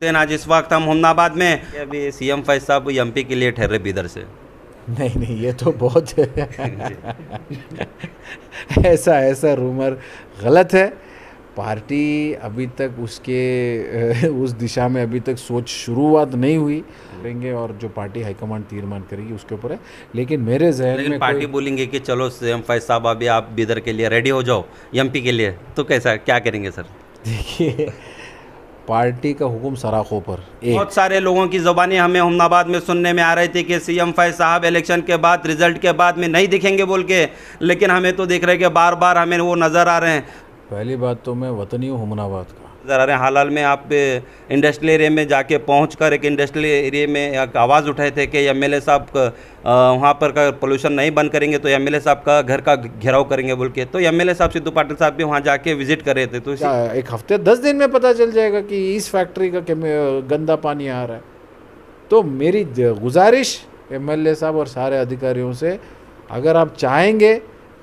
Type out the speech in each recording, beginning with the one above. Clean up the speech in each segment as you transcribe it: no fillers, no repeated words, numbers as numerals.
दिन आज इस वक्त हम हुमनाबाद में अभी सीएम फैज साहब एमपी के लिए ठहरे बीदर से। नहीं नहीं, ये तो बहुत जी। ऐसा ऐसा रूमर गलत है। पार्टी अभी तक उस दिशा में अभी तक सोच शुरुआत नहीं हुई करेंगे, और जो पार्टी हाईकमांड तीर्मान करेगी उसके ऊपर है। लेकिन मेरे जहन लेकिन में पार्टी कोई बोलेंगे कि चलो सीएम फैज साहब अभी आप बीदर के लिए रेडी हो जाओ एमपी के लिए, तो कैसा क्या करेंगे सर? देखिए, पार्टी का हुक्म सराखों पर बहुत सारे लोगों की ज़ुबानी हमें हुमनाबाद में सुनने में आ रही थी कि सीएम फैज साहब इलेक्शन के बाद रिजल्ट के बाद में नहीं दिखेंगे बोल के, लेकिन हमें तो दिख रहे कि बार बार हमें वो नज़र आ रहे हैं। पहली बात तो मैं वतनी हूँ हुमनाबाद का। नज़र आ रहे हैं हाल हाल में आप इंडस्ट्रियल एरिया में जाके पहुँच कर एक इंडस्ट्रियल एरिया में एक आवाज़ उठाए थे कि एमएलए साहब वहाँ पर का पोल्यूशन नहीं बंद करेंगे तो एमएलए साहब का घर का घेराव करेंगे बोल के। तो एमएलए साहब सिद्धू पाटिल साहब भी वहाँ जाके विजिट कर रहे थे। तो क्या एक हफ्ते 10 दिन में पता चल जाएगा कि इस फैक्ट्री का गंदा पानी आ रहा है? तो मेरी गुजारिश एमएलए साहब और सारे अधिकारियों से, अगर आप चाहेंगे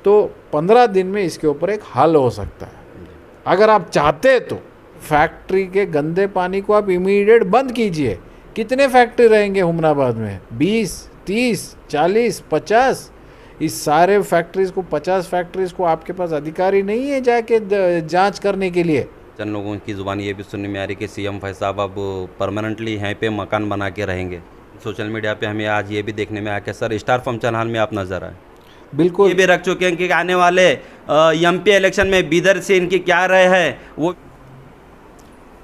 तो 15 दिन में इसके ऊपर एक हल हो सकता है। अगर आप चाहते तो फैक्ट्री के गंदे पानी को आप इमीडिएट बंद कीजिए। कितने फैक्ट्री रहेंगे हुमनाबाद में? 20, 30, 40, 50? इस सारे फैक्ट्रीज़ को, 50 फैक्ट्रीज़ को आपके पास अधिकारी नहीं है जाके जांच करने के लिए? चंद लोगों की ज़ुबान ये भी सुनने में आ रही कि सीएम फैज साहब अब परमानेंटली यहाँ पे मकान बना के रहेंगे। सोशल मीडिया पे हमें आज ये भी देखने में आया कि सर स्टार फंक्शन हॉल में आप नज़र आए। बिल्कुल। ये भी रख चुके हैं कि आने वाले एमपी इलेक्शन में बीदर से इनकी क्या राय है वो।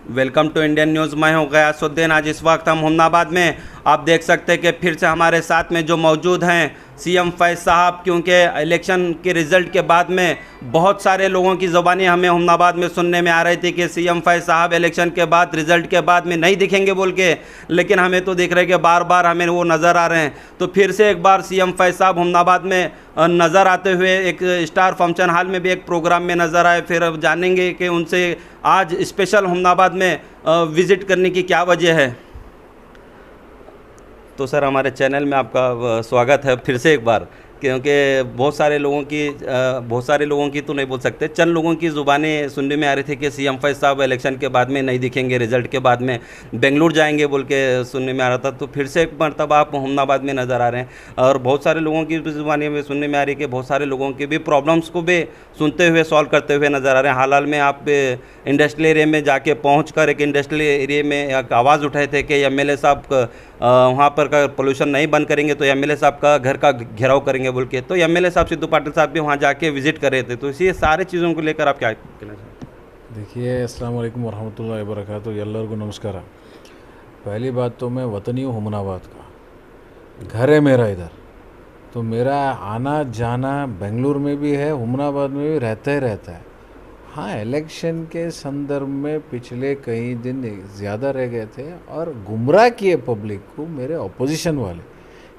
वेलकम टू इंडियन न्यूज़, मैं हूँ गयासुद्दीन। आज इस वक्त हम हुमनाबाद में आप देख सकते हैं कि फिर से हमारे साथ में जो मौजूद हैं सीएम फैज साहब, क्योंकि इलेक्शन के रिज़ल्ट के बाद में बहुत सारे लोगों की ज़ुबानी हमें हुमनाबाद में सुनने में आ रही थी कि सीएम फैज साहब इलेक्शन के बाद रिज़ल्ट के बाद में नहीं दिखेंगे बोल के, लेकिन हमें तो दिख रहे कि बार बार हमें वो नज़र आ रहे हैं। तो फिर से एक बार सीएम फैज साहब हुमनाबाद में नज़र आते हुए एक स्टार फंक्शन हॉल में भी एक प्रोग्राम में नज़र आए। फिर अब जानेंगे कि उनसे आज स्पेशल हुमनाबाद में विज़िट करने की क्या वजह है। तो सर हमारे चैनल में आपका स्वागत है फिर से एक बार, क्योंकि बहुत सारे लोगों की तो नहीं बोल सकते, चंद लोगों की ज़ुबानें सुनने में आ रही थी कि सीएम फैज साहब इलेक्शन के बाद में नहीं दिखेंगे, रिजल्ट के बाद में बेंगलुरु जाएंगे बोल के सुनने में आ रहा था। तो फिर से एक मरतबा आप हुमनाबाद में नज़र आ रहे हैं और बहुत सारे लोगों की ज़ुबानी में सुनने में आ रही है कि बहुत सारे लोगों की भी प्रॉब्लम्स को भी सुनते हुए सॉल्व करते हुए नज़र आ रहे हैं। हाल हाल में आप इंडस्ट्रियल एरिया में जाके पहुँच कर एक इंडस्ट्रियल एरिया में एक आवाज़ उठाए थे कि एमएलए साहब वहाँ पर का पोल्यूशन नहीं बंद करेंगे तो एमएलए साहब का घर का घेराव करेंगे बोल के। तो एमएलए साहब सिद्धू पाटिल साहब भी वहाँ जाके विजिट कर रहे थे। तो इसी सारे चीज़ों को लेकर आप क्या कहना चाहते हैं? देखिए, अस्सलाम वालेकुम वरहमतुल्लाहि वबरकातुहू। एल्लरिಗೂ नमस्कार। पहली बात तो मैं वतनी हूँ हुमनाबाद का, घर है मेरा इधर। तो मेरा आना जाना बेंगलुरु में भी है, हुमनाबाद में भी रहता ही रहता है। हाँ, इलेक्शन के संदर्भ में पिछले कई दिन ज़्यादा रह गए थे और गुमराह किए पब्लिक को मेरे अपोजिशन वाले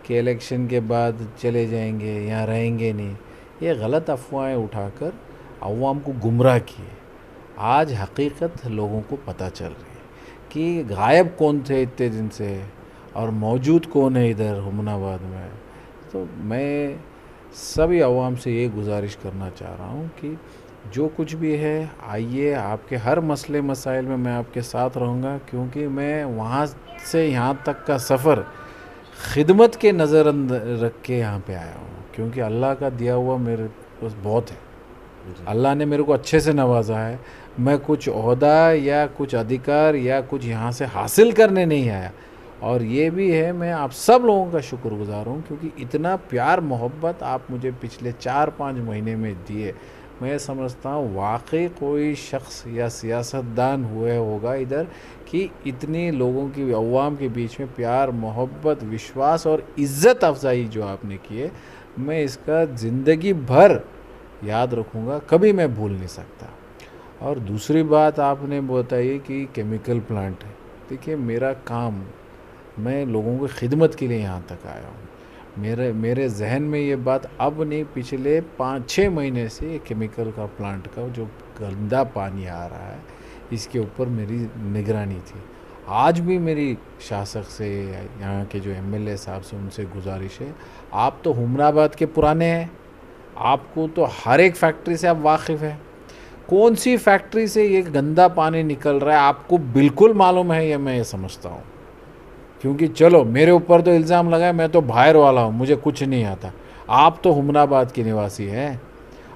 कि इलेक्शन के बाद चले जाएंगे, यहाँ रहेंगे नहीं। ये गलत अफवाहें उठाकर अवाम को गुमराह किए। आज हकीकत लोगों को पता चल रही है कि गायब कौन थे इतने दिन से और मौजूद कौन है इधर हुमनाबाद में। तो मैं सभी अवाम से ये गुजारिश करना चाह रहा हूँ कि जो कुछ भी है, आइए, आपके हर मसले मसाइल में मैं आपके साथ रहूँगा, क्योंकि मैं वहाँ से यहाँ तक का सफ़र खिदमत के नज़र रख के यहाँ पे आया हूँ, क्योंकि अल्लाह का दिया हुआ मेरे पास बहुत है। अल्लाह ने मेरे को अच्छे से नवाजा है। मैं कुछ ओहदा या कुछ अधिकार या कुछ यहाँ से हासिल करने नहीं आया। और ये भी है, मैं आप सब लोगों का शुक्रगुजार हूँ, क्योंकि इतना प्यार मोहब्बत आप मुझे पिछले 4-5 महीने में दिए। मैं समझता हूँ वाकई कोई शख्स या सियासतदान हुए होगा इधर कि इतनी लोगों की, अवाम के बीच में प्यार मोहब्बत, विश्वास और इज़्ज़त अफजाई जो आपने की है, मैं इसका ज़िंदगी भर याद रखूँगा, कभी मैं भूल नहीं सकता। और दूसरी बात आपने बताई कि केमिकल प्लांट है। देखिए, मेरा काम, मैं लोगों की खिदमत के लिए यहाँ तक आया हूँ। मेरे जहन में ये बात अब नहीं, पिछले 5-6 महीने से ये केमिकल का प्लांट का जो गंदा पानी आ रहा है, इसके ऊपर मेरी निगरानी थी। आज भी मेरी शासक से, यहाँ के जो एमएलए साहब से, उनसे गुजारिश है, आप तो हुमनाबाद के पुराने हैं, आपको तो हर एक फैक्ट्री से आप वाकिफ़ हैं। कौन सी फैक्ट्री से ये गंदा पानी निकल रहा है आपको बिल्कुल मालूम है, ये मैं ये समझता हूँ। क्योंकि चलो मेरे ऊपर तो इल्ज़ाम लगा है, मैं तो बाहर वाला हूँ, मुझे कुछ नहीं आता। आप तो हुमनाबाद के निवासी हैं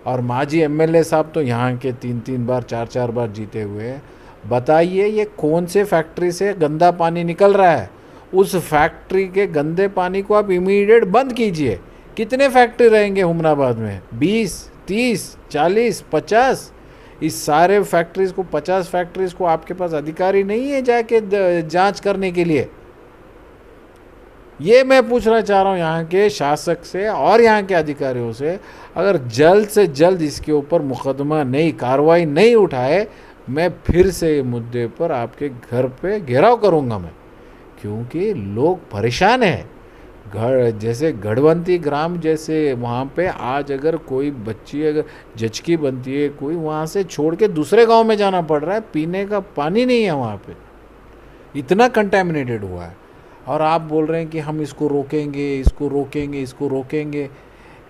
और माजी एमएलए साहब तो यहाँ के 3-3 बार 4-4 बार जीते हुए हैं। बताइए ये कौन से फैक्ट्री से गंदा पानी निकल रहा है? उस फैक्ट्री के गंदे पानी को आप इमीडिएट बंद कीजिए। कितने फैक्ट्री रहेंगे हुमनाबाद में? 20, 30, 40, 50? इस सारे फैक्ट्रीज़ को, 50 फैक्ट्रीज़ को आपके पास अधिकारी नहीं है जाके जांच करने के लिए? ये मैं पूछना चाह रहा हूँ यहाँ के शासक से और यहाँ के अधिकारियों से। अगर जल्द से जल्द इसके ऊपर मुकदमा नहीं, कार्रवाई नहीं उठाए, मैं फिर से ये मुद्दे पर आपके घर पे घेराव करूँगा मैं। क्योंकि लोग परेशान हैं। जैसे गढ़वंती ग्राम जैसे वहाँ पे आज अगर कोई बच्ची अगर जचकी बनती है कोई, वहाँ से छोड़ के दूसरे गांव में जाना पड़ रहा है, पीने का पानी नहीं है वहाँ पे, इतना कंटेमिनेटेड हुआ है। और आप बोल रहे हैं कि हम इसको रोकेंगे, इसको रोकेंगे, इसको रोकेंगे।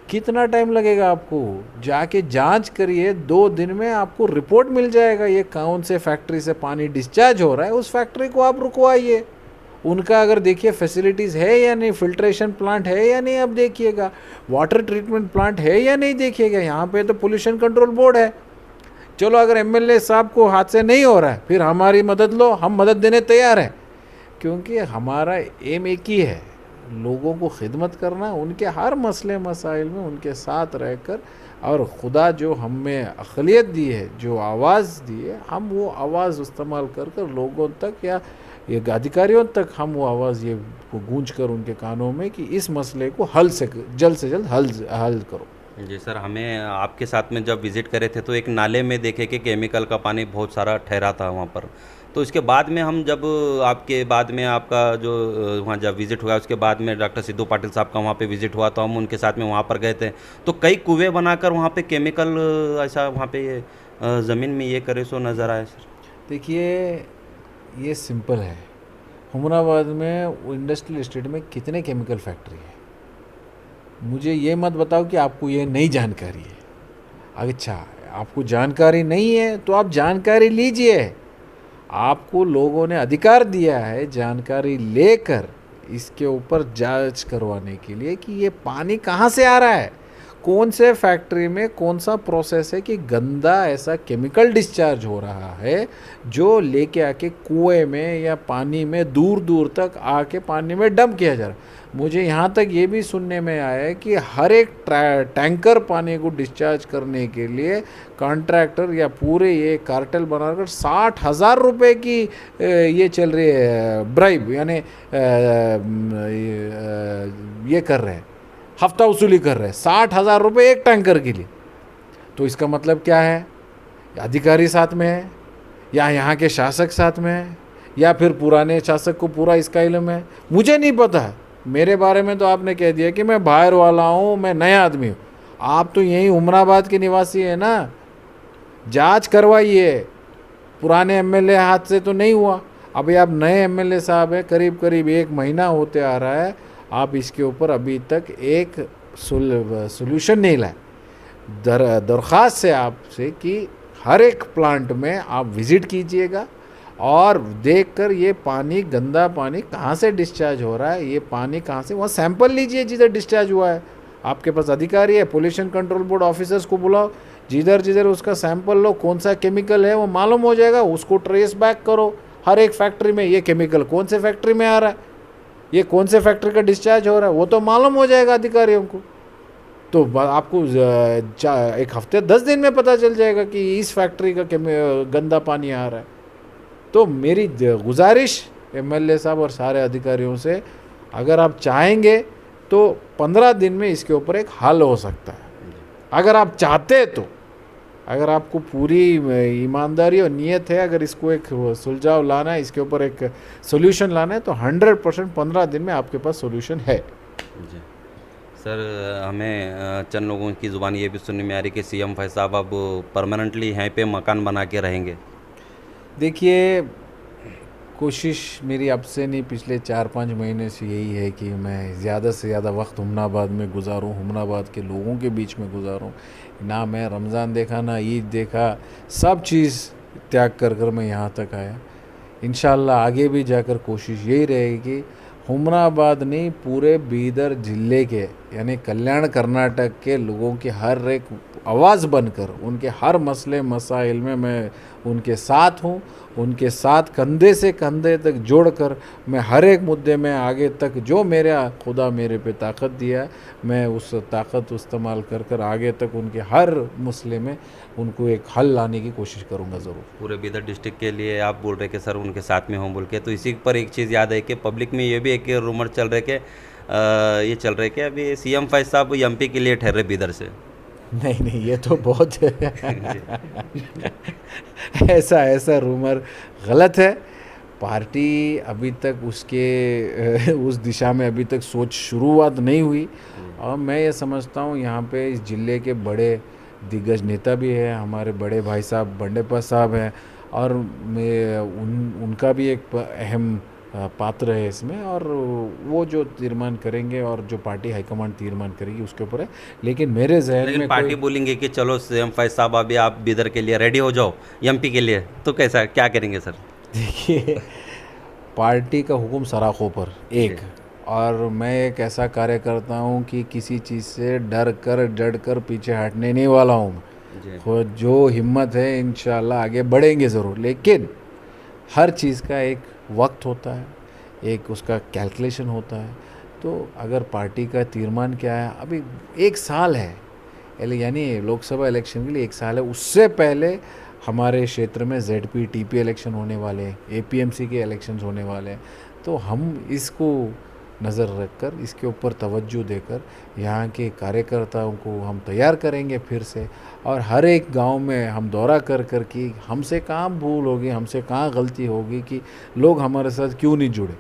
कितना टाइम लगेगा आपको? जाके जांच करिए, 2 दिन में आपको रिपोर्ट मिल जाएगा ये कौन से फैक्ट्री से पानी डिस्चार्ज हो रहा है। उस फैक्ट्री को आप रुकवाइए। उनका अगर देखिए फैसिलिटीज़ है या नहीं, फिल्ट्रेशन प्लांट है या नहीं, आप देखिएगा। वाटर ट्रीटमेंट प्लांट है या नहीं, देखिएगा। यहाँ पे तो पोल्यूशन कंट्रोल बोर्ड है। चलो अगर एमएलए साहब को हाथ से नहीं हो रहा है, फिर हमारी मदद लो, हम मदद देने तैयार हैं। क्योंकि हमारा एम एक ही है, लोगों को खिदमत करना, उनके हर मसले मसाइल में उनके साथ रहकर। और खुदा जो हमें अक़लियत दी है, जो आवाज़ दी है, हम वो आवाज़ इस्तेमाल कर कर लोगों तक या ये अधिकारियों तक हम वो आवाज़ ये गूंज कर उनके कानों में कि इस मसले को जल्द से जल्द हल करो। जी सर, हमें आपके साथ में जब विज़िट करे थे तो एक नाले में देखे कि केमिकल का पानी बहुत सारा ठहरा था वहाँ पर। तो इसके बाद में हम जब आपके बाद में आपका जो वहाँ जब विज़िट हुआ, उसके बाद में डॉक्टर सिद्धू पाटिल साहब का वहाँ पे विज़िट हुआ, तो हम उनके साथ में वहाँ पर गए थे। तो कई कुएँ बनाकर वहाँ पे केमिकल ऐसा वहाँ पे ज़मीन में ये करे सो नज़र आया सर। देखिए ये सिंपल है। हुमनाबाद में इंडस्ट्रियल एस्टेट में कितने केमिकल फैक्ट्री है? मुझे ये मत बताओ कि आपको ये नहीं जानकारी है। अच्छा, आपको जानकारी नहीं है तो आप जानकारी लीजिए। आपको लोगों ने अधिकार दिया है जानकारी लेकर इसके ऊपर जांच करवाने के लिए कि ये पानी कहाँ से आ रहा है, कौन से फैक्ट्री में कौन सा प्रोसेस है कि गंदा ऐसा केमिकल डिस्चार्ज हो रहा है जो लेके आके कुएं में या पानी में दूर दूर तक आके पानी में डंप किया जा रहा है। मुझे यहाँ तक ये भी सुनने में आया है कि हर एक टैंकर पानी को डिस्चार्ज करने के लिए कॉन्ट्रैक्टर या पूरे ये कार्टेल बनाकर 60,000 रुपये की ये चल रही है ब्राइब, यानी ये कर रहे हैं, हफ्ता वसूली कर रहे हैं 60,000 रुपये एक टैंकर के लिए। तो इसका मतलब क्या है? अधिकारी साथ में है या यहाँ के शासक साथ में है या फिर पुराने शासक को पूरा इसका इल्म है, मुझे नहीं पता। मेरे बारे में तो आपने कह दिया कि मैं बाहर वाला हूँ, मैं नया आदमी हूँ। आप तो यहीं उमराबाद के निवासी हैं ना, जांच करवाइए। पुराने एमएलए हाथ से तो नहीं हुआ, अभी आप नए एमएलए साहब हैं, करीब करीब 1 महीना होते आ रहा है, आप इसके ऊपर अभी तक एक सोल्यूशन नहीं लाए। दरख्वास्त है आपसे कि हर एक प्लांट में आप विज़िट कीजिएगा और देखकर ये पानी, गंदा पानी कहाँ से डिस्चार्ज हो रहा है, ये पानी कहाँ से, वहाँ सैंपल लीजिए जिधर डिस्चार्ज हुआ है। आपके पास अधिकारी है, पोल्यूशन कंट्रोल बोर्ड ऑफिसर्स को बुलाओ, जिधर जिधर उसका सैंपल लो, कौन सा केमिकल है वो मालूम हो जाएगा, उसको ट्रेस बैक करो हर एक फैक्ट्री में। ये केमिकल कौन से फैक्ट्री में आ रहा है, ये कौन से फैक्ट्री का डिस्चार्ज हो रहा है, वो तो मालूम हो जाएगा अधिकारियों को। तो आपको 1 हफ्ते 10 दिन में पता चल जाएगा कि इस फैक्ट्री का गंदा पानी आ रहा है। तो मेरी गुजारिश एमएलए साहब और सारे अधिकारियों से, अगर आप चाहेंगे तो 15 दिन में इसके ऊपर एक हल हो सकता है। अगर आप चाहते तो, अगर आपको पूरी ईमानदारी और नियत है, अगर इसको एक सुलझाव लाना है, इसके ऊपर एक सोल्यूशन लाना है, तो 100% 15 दिन में आपके पास सोल्यूशन है। जी सर, हमें चंद लोगों की ज़ुबान ये भी सुनने में आ रही कि सीएम फैज साहब अब परमानेंटली यहीं पे मकान बना के रहेंगे। देखिए, कोशिश मेरी अब से नहीं, पिछले 4-5 महीने से यही है कि मैं ज़्यादा से ज़्यादा वक्त हुमनाबाद में गुजारूँ, हुमनाबाद के लोगों के बीच में गुजारूँ। ना मैं रमज़ान देखा, ना ईद देखा, सब चीज़ त्याग कर कर मैं यहाँ तक आया। इंशाअल्लाह आगे भी जाकर कोशिश यही रहेगी कि हुमनाबाद नहीं, पूरे बीदर ज़िले के यानी कल्याण कर्नाटक के लोगों की हर एक आवाज़ बनकर उनके हर मसले मसाइल में मैं उनके साथ हूँ। उनके साथ कंधे से कंधे तक जोड़कर मैं हर एक मुद्दे में आगे तक जो मेरा खुदा मेरे पे ताकत दिया है, मैं उस ताकत इस्तेमाल कर कर आगे तक उनके हर मसले में उनको एक हल लाने की कोशिश करूँगा ज़रूर। पूरे बीदर डिस्ट्रिक्ट के लिए आप बोल रहे कि सर उनके साथ में हों बोल के, तो इसी पर एक चीज़ याद है कि पब्लिक में ये भी एक रूमर चल रहे कि ये चल रहे कि अभी सीएम फैज साहब एमपी के लिए ठहरे बीदर से। नहीं नहीं, ये तो बहुत ऐसा ऐसा रूमर गलत है। पार्टी अभी तक उसके उस दिशा में अभी तक सोच शुरुआत नहीं हुई। और मैं ये समझता हूँ यहाँ पे इस ज़िले के बड़े दिग्गज नेता भी हैं, हमारे बड़े भाई साहब बंडेप्पा साहब हैं, और मैं उनका भी एक अहम पात्र है इसमें, और वो जो तीर्मान करेंगे और जो पार्टी हाईकमांड तीर्मान करेगी उसके ऊपर है। लेकिन मेरे जहन लेकिन में पार्टी बोलेंगे कि चलो सीएम फैज साहब अभी आप बीदर के लिए रेडी हो जाओ एमपी के लिए, तो कैसा क्या करेंगे सर? देखिए, पार्टी का हुक्म सराखों पर एक, और मैं एक ऐसा कार्य करता हूँ कि किसी चीज़ से डर कर पीछे हटने नहीं वाला हूँ मैं। जी जो हिम्मत है इंशाल्लाह आगे बढ़ेंगे ज़रूर, लेकिन हर चीज़ का एक वक्त होता है, एक उसका कैलकुलेशन होता है। तो अगर पार्टी का तीर्मान क्या है, अभी 1 साल है, यानी लोकसभा इलेक्शन के लिए 1 साल है। उससे पहले हमारे क्षेत्र में जेडपी टीपी इलेक्शन होने वाले हैं, एपीएमसी के इलेक्शंस होने वाले हैं। तो हम इसको नज़र रखकर, इसके ऊपर तवज्जो देकर यहाँ के कार्यकर्ताओं को हम तैयार करेंगे फिर से, और हर एक गांव में हम दौरा कर कर कि हमसे कहाँ भूल होगी, हमसे कहाँ गलती होगी, कि लोग हमारे साथ क्यों नहीं जुड़े,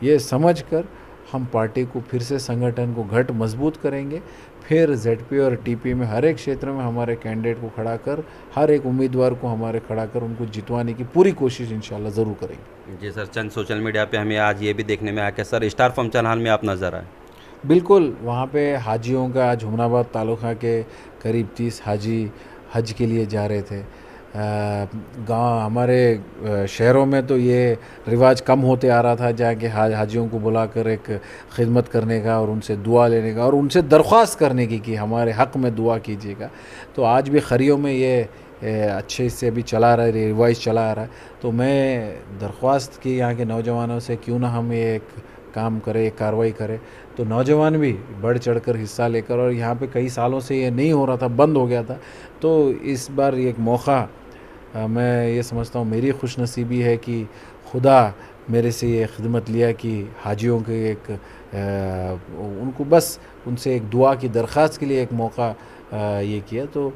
ये समझकर हम पार्टी को फिर से, संगठन को घट मजबूत करेंगे। फिर जेडपी और टीपी में हर एक क्षेत्र में हमारे कैंडिडेट को खड़ा कर, हर एक उम्मीदवार को हमारे खड़ा कर उनको जितवाने की पूरी कोशिश इंशाल्लाह ज़रूर करेंगे। जी सर, चंद सोशल मीडिया पे हमें आज ये भी देखने में आया कि सर स्टार फंक्शन हॉल में आप नज़र आए। बिल्कुल, वहाँ पे हाजियों का, आज हुमनाबाद तालुका के करीब 30 हाजी हज के लिए जा रहे थे। गांव हमारे शहरों में तो ये रिवाज कम होते आ रहा था, जहाँ के हाजियों को बुलाकर एक खिदमत करने का और उनसे दुआ लेने का और उनसे दरख्वास्त करने की कि हमारे हक़ में दुआ कीजिएगा। तो आज भी खरियों में ये अच्छे से अभी चला रहा है, रिवाज चला आ रहा है। तो मैं दरख्वास्त की यहाँ के नौजवानों से, क्यों ना हम ये एक काम करें, एक कार्रवाई करें। तो नौजवान भी बढ़ चढ़कर हिस्सा लेकर, और यहाँ पे कई सालों से ये नहीं हो रहा था, बंद हो गया था, तो इस बार एक मौका, मैं ये समझता हूँ मेरी खुशनसीबी है कि खुदा मेरे से ये खिदमत लिया कि हाजियों के एक उनको बस उनसे एक दुआ की दरख्वास्त के लिए एक मौका ये किया। तो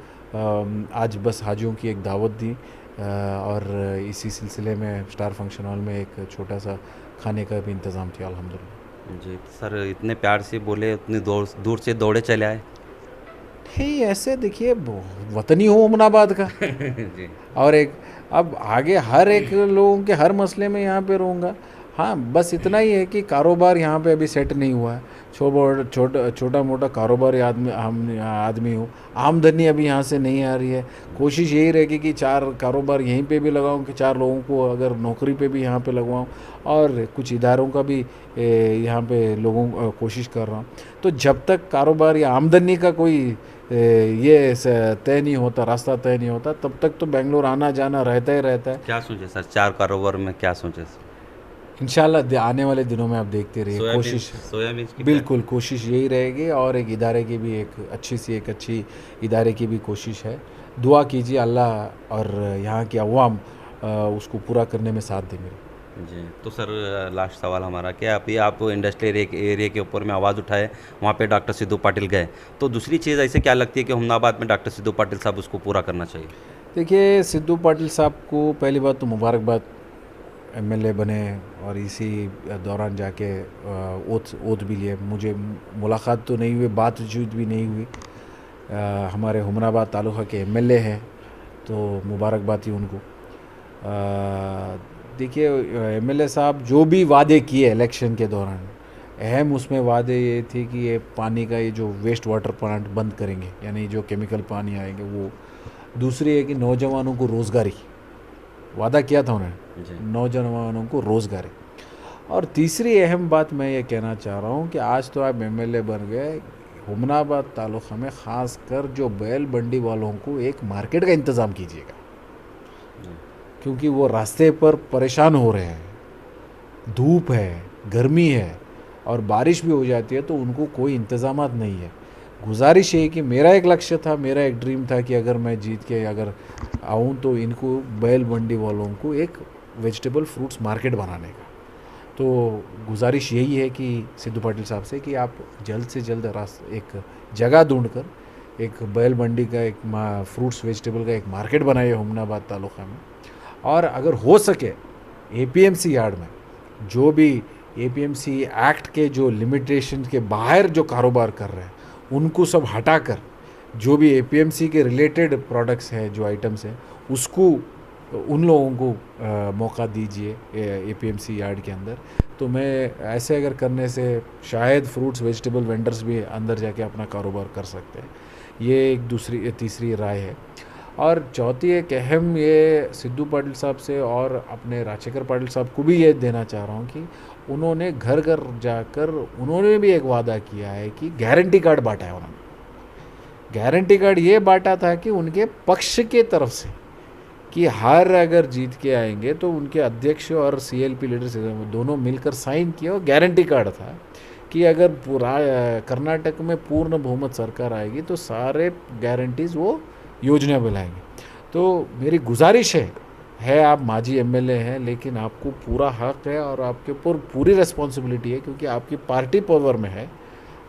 आज बस हाजियों की एक दावत दी, और इसी सिलसिले में स्टार फंक्शन हॉल में एक छोटा सा खाने का भी इंतज़ाम किया अल्हम्दुलिल्लाह। जी सर, इतने प्यार से बोले, उतनी दूर से दौड़े चले आए। नहीं, ऐसे देखिए, वतनी हो हुमनाबाद का जी और एक, अब आगे हर एक लोगों के हर मसले में यहाँ पे रहूँगा। हाँ, बस इतना ही है कि कारोबार यहाँ पे अभी सेट नहीं हुआ है। छोटा मोटा कारोबारी आदमी हूँ, आमदनी अभी यहाँ से नहीं आ रही है। कोशिश यही रहेगी कि 4 कारोबार यहीं पे भी लगाऊँ, कि 4 लोगों को अगर नौकरी पे भी यहाँ पे लगवाऊँ, और कुछ इदारों का भी यहाँ पे लोगों कोशिश कर रहा हूँ। तो जब तक कारोबार या आमदनी का कोई ये तय नहीं होता, रास्ता तय नहीं होता, तब तक तो बेंगलोर आना जाना रहता ही रहता है। क्या सोचे सर, 4 कारोबार में क्या सोचे सर? इंशाल्लाह आने वाले दिनों में आप देखते रहिए, कोशिश सोयाबीन की बिल्कुल कोशिश यही रहेगी, और एक इदारे की भी एक अच्छी इदारे की भी कोशिश है। दुआ कीजिए अल्लाह और यहाँ की अवाम उसको पूरा करने में साथ दे मेरे। जी, तो सर लास्ट सवाल हमारा, क्या अभी आप इंडस्ट्रियल एरिया के ऊपर में आवाज़ उठाए, वहाँ पे डॉक्टर सिद्धू पाटिल गए, तो दूसरी चीज़ ऐसे क्या लगती है कि हुमनाबाद में डॉक्टर सिद्धू पाटिल साहब उसको पूरा करना चाहिए? देखिए, सिद्धू पाटिल साहब को पहली बात तो मुबारकबाद, एमएलए बने, और इसी दौरान जाके ओथ भी लिए। मुझे मुलाकात तो नहीं हुई, बातचीत भी नहीं हुई। हमारे हुमनाबाद तालुका के एमएलए हैं, तो मुबारकबाद ही उनको। देखिए एमएलए साहब जो भी वादे किए इलेक्शन के दौरान, अहम उसमें वादे ये थे कि ये पानी का ये जो वेस्ट वाटर प्लांट बंद करेंगे, यानी जो केमिकल पानी आएंगे वो। दूसरी है कि नौजवानों को रोज़गारी, वादा किया था उन्होंने, जी। नौजवानों को रोज़गारी। और तीसरी अहम बात मैं ये कहना चाह रहा हूँ कि आज तो आप एमएलए बन गए, हुमनाबाद तालुका में ख़ास कर जो बैल मंडी वालों को एक मार्केट का इंतज़ाम कीजिएगा, क्योंकि वो रास्ते पर परेशान हो रहे हैं, धूप है, गर्मी है और बारिश भी हो जाती है तो उनको कोई इंतज़ामात नहीं है। गुजारिश है कि मेरा एक लक्ष्य था, मेरा एक ड्रीम था कि अगर मैं जीत के अगर आऊँ तो इनको बैल मंडी वालों को एक वेजिटेबल फ्रूट्स मार्केट बनाने का। तो गुजारिश यही है कि सिद्धू पाटिल साहब से कि आप जल्द से जल्द एक जगह ढूंढकर एक बैल मंडी का एक फ्रूट्स वेजिटेबल का एक मार्केट बनाइए हुमनाबाद तालुका में। और अगर हो सके एपीएमसी यार्ड में जो भी एपीएमसी एक्ट के जो लिमिटेशन के बाहर जो कारोबार कर रहे हैं उनको सब हटाकर जो भी एपीएमसी के रिलेटेड प्रोडक्ट्स हैं, जो आइटम्स हैं, उसको उन लोगों को मौका दीजिए एपीएमसी यार्ड के अंदर। तो मैं ऐसे अगर करने से शायद फ्रूट्स वेजिटेबल वेंडर्स भी अंदर जाके अपना कारोबार कर सकते हैं। ये एक तीसरी राय है। और चौथी एक अहम ये सिद्धू पाटिल साहब से और अपने राजशेखर पाटिल साहब को भी ये देना चाह रहा हूँ कि उन्होंने घर घर जाकर उन्होंने भी एक वादा किया है कि गारंटी कार्ड बांटा है उन्होंने। गारंटी कार्ड ये बांटा था कि उनके पक्ष के तरफ से कि हर अगर जीत के आएंगे तो उनके अध्यक्ष और सीएलपी लीडर्स दोनों मिलकर साइन किया और गारंटी कार्ड था कि अगर पूरा कर्नाटक में पूर्ण बहुमत सरकार आएगी तो सारे गारंटीज़ वो योजना में लाएंगे। तो मेरी गुजारिश है आप माजी एमएलए हैं लेकिन आपको पूरा हक है और आपके ऊपर पूरी रिस्पॉन्सिबिलिटी है, क्योंकि आपकी पार्टी पावर में है।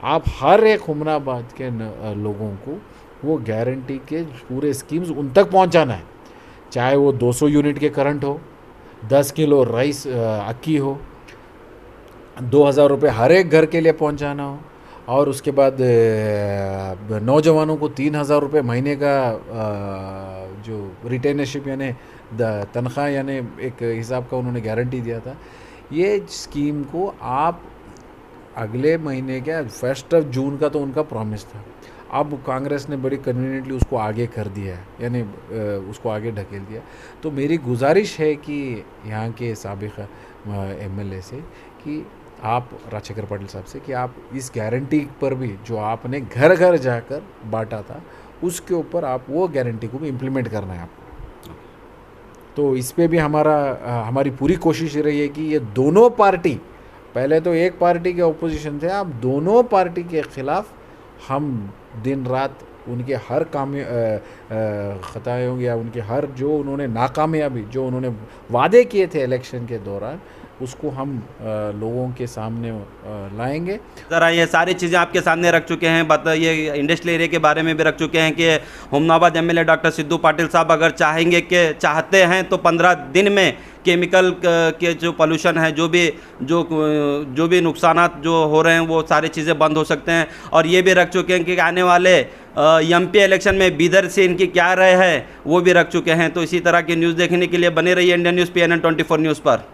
आप हर एक हुमनाबाद के लोगों को वो गारंटी के पूरे स्कीम्स उन तक पहुंचाना है, चाहे वो 200 यूनिट के करंट हो, 10 किलो राइस अक्की हो, 2000 रुपये हर एक घर के लिए पहुंचाना हो, और उसके बाद नौजवानों को 3000 रुपये महीने का जो रिटेनरशिप यानी तनख्वाह यानी एक हिसाब का उन्होंने गारंटी दिया था। ये स्कीम को आप अगले महीने क्या 1 जून का तो उनका प्रॉमिस था, अब कांग्रेस ने बड़ी कन्वीनियंटली उसको आगे कर दिया है, यानी उसको आगे ढकेल दिया। तो मेरी गुजारिश है कि यहाँ के साबिक़ एमएलए से कि आप राजशेखर पाटिल साहब से कि आप इस गारंटी पर भी जो आपने घर घर जाकर बांटा था उसके ऊपर आप वो गारंटी को भी इम्प्लीमेंट करना है आपको। तो इस पे भी हमारी पूरी कोशिश रही है कि ये दोनों पार्टी, पहले तो एक पार्टी के ऑपोजिशन थे, अब दोनों पार्टी के ख़िलाफ़ हम दिन रात उनके हर खताओं या उनके हर जो उन्होंने नाकामयाबी जो उन्होंने वादे किए थे इलेक्शन के दौरान उसको हम लोगों के सामने लाएंगे। ज़रा ये सारी चीज़ें आपके सामने रख चुके हैं, ये इंडस्ट्रियल एरिया के बारे में भी रख चुके हैं कि हुमनाबाद एमएलए डॉक्टर सिद्धू पाटिल साहब अगर चाहते हैं तो 15 दिन में केमिकल के जो पोल्यूशन है, जो भी नुकसानात जो हो रहे हैं वो सारी चीज़ें बंद हो सकते हैं। और ये भी रख चुके हैं कि आने वाले एमपी इलेक्शन में बीदर से इनकी क्या राय है वो भी रख चुके हैं। तो इसी तरह की न्यूज़ देखने के लिए बने रहिए इंडियन न्यूज़ PNN 24 न्यूज़ पर।